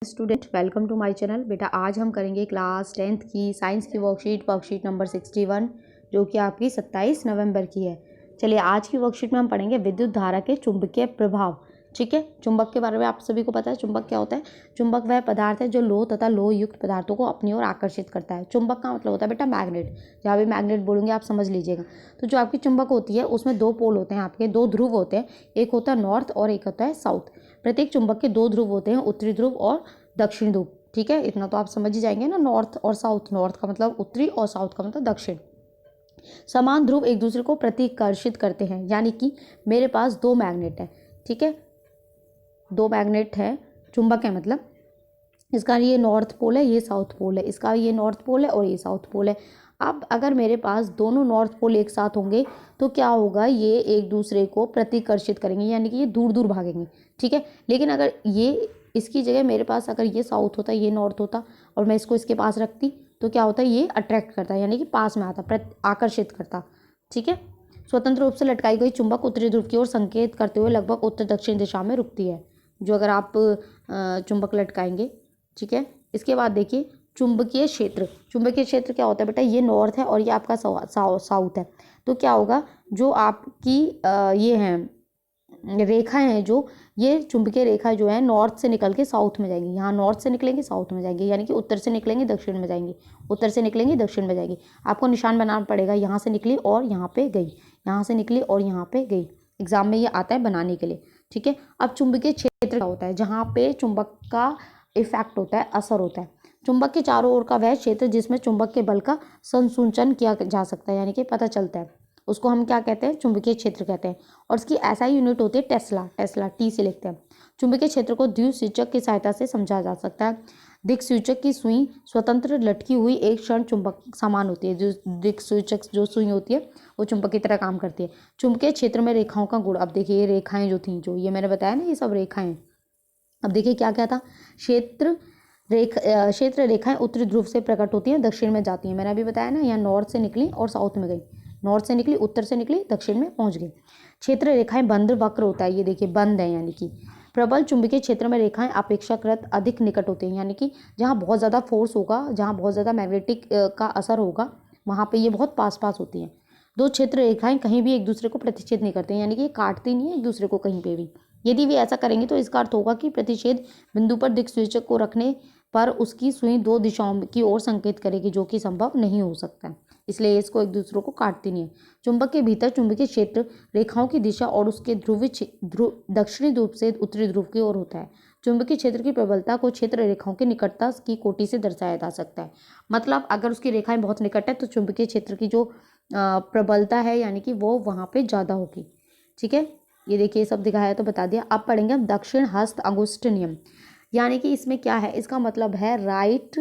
Student welcome to my channel. बेटा आज हम करेंगे क्लास 10th की साइंस की वर्कशीट नंबर 61 जो कि आपकी 27 नवंबर की है। चलिए आज की वर्कशीट में हम पढ़ेंगे विद्युत धारा के चुंबकीय प्रभाव। ठीक है, चुंबक के बारे में आप सभी को पता है। चुंबक क्या होता है? चुंबक वह पदार्थ है जो लोह तथा लोह युक्त पदार्थों को अपनी ओर आकर्षित करता है। चुंबक का मतलब होता है बेटा मैग्नेट। जहाँ भी मैग्नेट बोलूँगी आप समझ लीजिएगा। तो जो आपकी चुंबक होती है उसमें दो पोल होते हैं, आपके दो ध्रुव होते हैं। एक होता है नॉर्थ और एक होता है साउथ। प्रत्येक चुंबक के दो ध्रुव होते हैं, उत्तरी ध्रुव और दक्षिण ध्रुव। ठीक है, इतना तो आप समझ ही जाएंगे ना। नॉर्थ और साउथ, नॉर्थ का मतलब उत्तरी और साउथ का मतलब दक्षिण। समान ध्रुव एक दूसरे को प्रतिकर्षित करते हैं, यानी कि मेरे पास दो मैग्नेट है। ठीक है, दो मैग्नेट है, चुंबक है मतलब। इसका ये नॉर्थ पोल है, ये साउथ पोल है। इसका ये नॉर्थ पोल है और ये साउथ पोल है। अब अगर मेरे पास दोनों नॉर्थ पोल एक साथ होंगे तो क्या होगा, ये एक दूसरे को प्रतिकर्षित करेंगे, यानी कि ये दूर दूर भागेंगे। ठीक है, लेकिन अगर ये इसकी जगह मेरे पास अगर ये साउथ होता, ये नॉर्थ होता और मैं इसको इसके पास रखती तो क्या होता, ये अट्रैक्ट करता, यानी कि पास में आता, आकर्षित करता। ठीक है, स्वतंत्र रूप से लटकाई गई चुंबक उत्तरी ध्रुव की ओर संकेत करते हुए लगभग उत्तर दक्षिण दिशा में रुकती है। जो अगर आप चुंबक लटकाएंगे। ठीक है, इसके बाद देखिए चुंबकीय क्षेत्र। चुंबकीय क्षेत्र क्या होता है बेटा? ये नॉर्थ है और ये आपका साउथ है। तो क्या होगा, जो आपकी ये हैं रेखाएं हैं, जो ये चुंबकीय रेखा जो है नॉर्थ से निकल के साउथ में जाएंगी। यहाँ नॉर्थ से निकलेंगे साउथ में जाएंगे, यानी कि उत्तर से निकलेंगे दक्षिण में जाएंगे, उत्तर से निकलेंगे दक्षिण में जाएंगे। आपको निशान बनाना पड़ेगा, यहाँ से निकली और यहाँ पे गई, यहाँ से निकली और यहाँ पे गई। एग्जाम में ये आता है बनाने के लिए। ठीक है, अब चुंबकीय क्षेत्र क्या होता है? जहाँ पे चुंबक का इफेक्ट होता है, असर होता है। चुंबक के चारों ओर का वह क्षेत्र जिसमें चुंबक के बल का संसूचन किया जा सकता है, यानी कि पता चलता है, उसको हम क्या कहते हैं? चुंबकीय क्षेत्र कहते हैं। और इसकी SI यूनिट होती है टेस्ला। टेस्ला टी से लिखते हैं। चुंबकीय क्षेत्र को द्विसूचक की सहायता से समझा जा सकता है। दिक्सूचक की सुई स्वतंत्र लटकी हुई एक क्षण चुंबक समान होती है। जो दिक्सूचक जो सुई होती है वो चुंबक की तरह काम करती है। चुंबकीय क्षेत्र में रेखाओं का गुण। अब देखिए ये रेखाएं जो थी, जो ये मैंने बताया ना, ये सब रेखाएं। अब देखिए क्या क्या था। क्षेत्र रेखाएं उत्तरी ध्रुव से प्रकट होती हैं, दक्षिण में जाती हैं। मैंने अभी बताया ना, यहाँ नॉर्थ से निकली और साउथ में गई। नॉर्थ से निकली, उत्तर से निकली, दक्षिण में पहुंच गई। क्षेत्र रेखाएं बंद वक्र होता है, ये देखिए बंद है, यानी कि प्रबल चुंबकीय क्षेत्र में रेखाएं अपेक्षाकृत अधिक निकट होती हैं, यानी कि जहाँ बहुत ज़्यादा फोर्स होगा, जहाँ बहुत ज़्यादा मैग्नेटिक का असर होगा, वहाँ पे ये बहुत पास पास होती हैं। दो क्षेत्र रेखाएं कहीं भी एक दूसरे को प्रतिच्छेद नहीं करते हैं, यानी कि ये काटती नहीं है एक दूसरे को कहीं पे भी। यदि वे ऐसा करेंगे तो इसका अर्थ होगा कि प्रतिच्छेद बिंदु पर दिक्सूचक को रखने पर उसकी सुई दो दिशाओं की ओर संकेत करेगी, जो कि संभव नहीं हो सकता है। इसलिए इसको एक दूसरे को काटती नहीं है। चुंबक के भीतर चुंबकीय क्षेत्र रेखाओं की दिशा और उसके दक्षिणी ध्रुव से उत्तरी ध्रुव की ओर होता है। चुंबकीय क्षेत्र की प्रबलता को क्षेत्र रेखाओं की निकटता की कोटि से दर्शाया जा सकता है। मतलब अगर उसकी रेखाएं बहुत निकट है तो चुंबकीय क्षेत्र की जो प्रबलता है, यानी कि वो वहाँ पे ज़्यादा होगी। ठीक है, ये देखिए सब दिखाया तो बता दिया। अब पढ़ेंगे हम दक्षिण हस्त अंगुष्ठ नियम। यानी कि इसमें क्या है, इसका मतलब है राइट,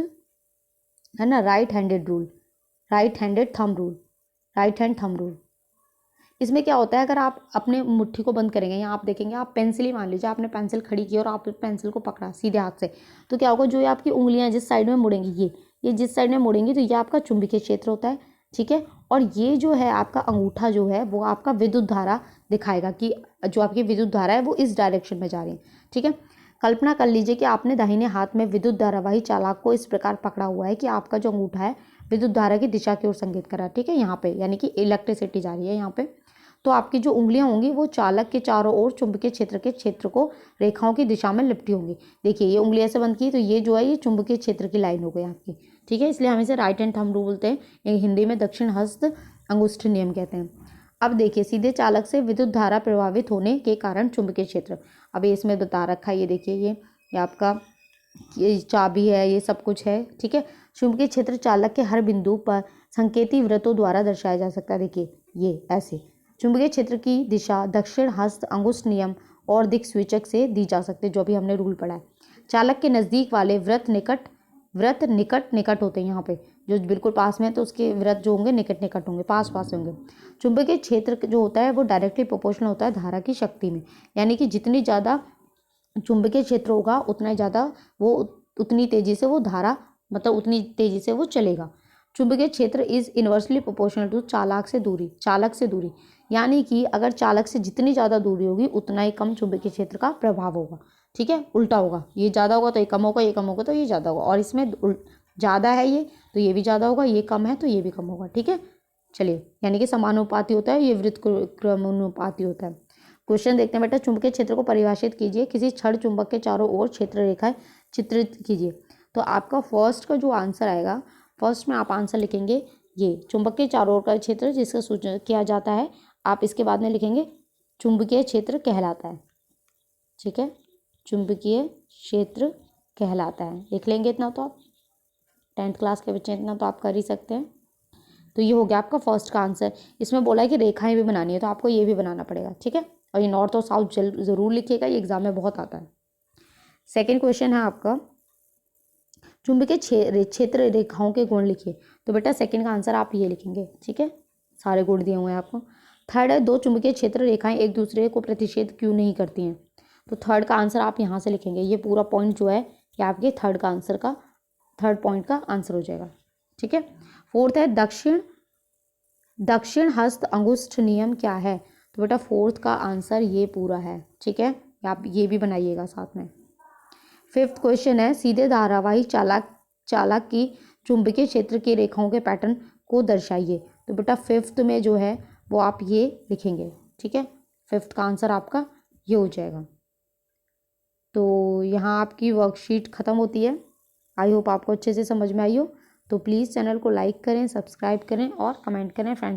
है ना, right handed rule, right handed thumb rule, right hand thumb rule. इसमें क्या होता है, अगर आप अपने मुट्ठी को बंद करेंगे, यहाँ आप देखेंगे, आप पेंसिल ही मान लीजिए, आपने पेंसिल खड़ी की और आप पेंसिल को पकड़ा सीधे हाथ से, तो क्या होगा, जो ये आपकी उंगलियां जिस साइड में मुड़ेंगी, ये जिस साइड में मुड़ेंगी तो ये आपका चुंबकीय क्षेत्र होता है। ठीक है, और ये जो है आपका अंगूठा जो है वो आपका विद्युत धारा दिखाएगा कि जो आपकी विद्युत धारा है वो इस डायरेक्शन में जा रही है। ठीक है, कल्पना कर लीजिए कि आपने दाहिने हाथ में विद्युत धारावाही चालक को इस प्रकार पकड़ा हुआ है कि आपका जो अंगूठा है विद्युत धारा की दिशा की ओर संकेत कर रहा है। ठीक है, यहाँ पे यानी कि इलेक्ट्रिसिटी जा रही है यहाँ पे। तो आपकी जो उंगलियां होंगी वो चालक के चारों ओर चुंबकीय क्षेत्र के क्षेत्र को रेखाओं की दिशा में लिपटी होंगी। देखिए ये उंगली ऐसे बंद की तो ये जो है ये चुंबकीय क्षेत्र की लाइन हो गई आपकी। ठीक है, इसलिए हम इसे राइट हैंड थंब रूल बोलते हैं, ये हिंदी में दक्षिण हस्त अंगुष्ठ नियम कहते हैं। अब देखिए सीधे चालक से विद्युत धारा प्रभावित होने के कारण चुंबकीय क्षेत्र। अब इसमें बता रखा है, ये देखिए ये आपका ये चाबी है, ये सब कुछ है। ठीक है, चुंबकीय क्षेत्र चालक के हर बिंदु पर संकेती वृत्तों द्वारा दर्शाया जा सकता है। देखिए ये ऐसे चुंबकीय क्षेत्र की दिशा दक्षिण हस्त अंगुष्ठ नियम और दिक्सूचक से दी जा सकती है, जो भी हमने रूल पढ़ा है। चालक के नज़दीक वाले वृत्त निकट होते हैं, यहाँ पे जो बिल्कुल पास में है तो उसके वृत्त जो होंगे निकट निकट होंगे, पास पास होंगे। चुंबकीय क्षेत्र जो होता है वो डायरेक्टली प्रोपोर्शनल होता है धारा की शक्ति में, यानी कि जितनी ज़्यादा चुंबकीय क्षेत्र होगा उतना ज़्यादा वो उतनी तेज़ी से वो धारा, मतलब उतनी तेज़ी से वो चलेगा। चुंबकीय क्षेत्र इज इन्वर्सली प्रोपोर्शनल टू चालक से दूरी, यानी कि अगर चालक से जितनी ज़्यादा दूरी होगी उतना ही कम चुंबकीय क्षेत्र का प्रभाव होगा। ठीक है, उल्टा होगा, ये ज़्यादा होगा तो ये कम होगा, ये कम होगा तो ये ज़्यादा होगा, और इसमें ज़्यादा है ये तो ये भी ज़्यादा होगा, ये कम है तो ये भी कम होगा। ठीक है, चलिए, यानी कि समानुपाती होता है, ये वृत्त क्रमानुपाती होता है। क्वेश्चन देखते हैं बेटा, चुंबकीय क्षेत्र को परिभाषित कीजिए, किसी छड़ चुंबक के चारों ओर क्षेत्र रेखाएं चित्रित कीजिए। तो आपका फर्स्ट का जो आंसर आएगा, फर्स्ट में आप आंसर लिखेंगे ये चुंबक के चारों ओर का क्षेत्र जिसका सूचना किया जाता है, आप इसके बाद में लिखेंगे चुंबकीय क्षेत्र कहलाता है। ठीक है, चुंबकीय क्षेत्र कहलाता है, लिख लेंगे इतना तो आप, 10th क्लास के बच्चे इतना तो आप कर ही सकते हैं। तो ये हो गया आपका फर्स्ट का आंसर। इसमें बोला है कि रेखाएं भी बनानी है तो आपको ये भी बनाना पड़ेगा। ठीक है, और ये नॉर्थ और साउथ ज़रूर लिखिएगा, ये एग्जाम में बहुत आता है। सेकेंड क्वेश्चन है आपका, चुंबकीय क्षेत्र रेखाओं के गुण लिखिए। तो बेटा सेकंड का आंसर आप ये लिखेंगे। ठीक है, सारे गुण दिए हुए हैं आपको। थर्ड है, दो चुंबकीय क्षेत्र रेखाएं एक दूसरे को प्रतिच्छेद क्यों नहीं करती हैं। तो थर्ड का आंसर आप यहाँ से लिखेंगे, ये पूरा पॉइंट जो है ये आपके थर्ड पॉइंट का आंसर हो जाएगा। ठीक है, फोर्थ है, दक्षिण हस्त अंगुष्ठ नियम क्या है। तो बेटा फोर्थ का आंसर ये पूरा है। ठीक है, आप ये भी बनाइएगा साथ में। फिफ्थ क्वेश्चन है, सीधे धारावाही चालक की चुंबकीय क्षेत्र की रेखाओं के पैटर्न को दर्शाइए। तो बेटा फिफ्थ में जो है वो आप ये लिखेंगे। ठीक है, फिफ्थ का आंसर आपका ये हो जाएगा। तो यहाँ आपकी वर्कशीट ख़त्म होती है। आई होप आपको अच्छे से समझ में आई हो। तो प्लीज़ चैनल को लाइक करें, सब्सक्राइब करें और कमेंट करें फ्रेंड्स।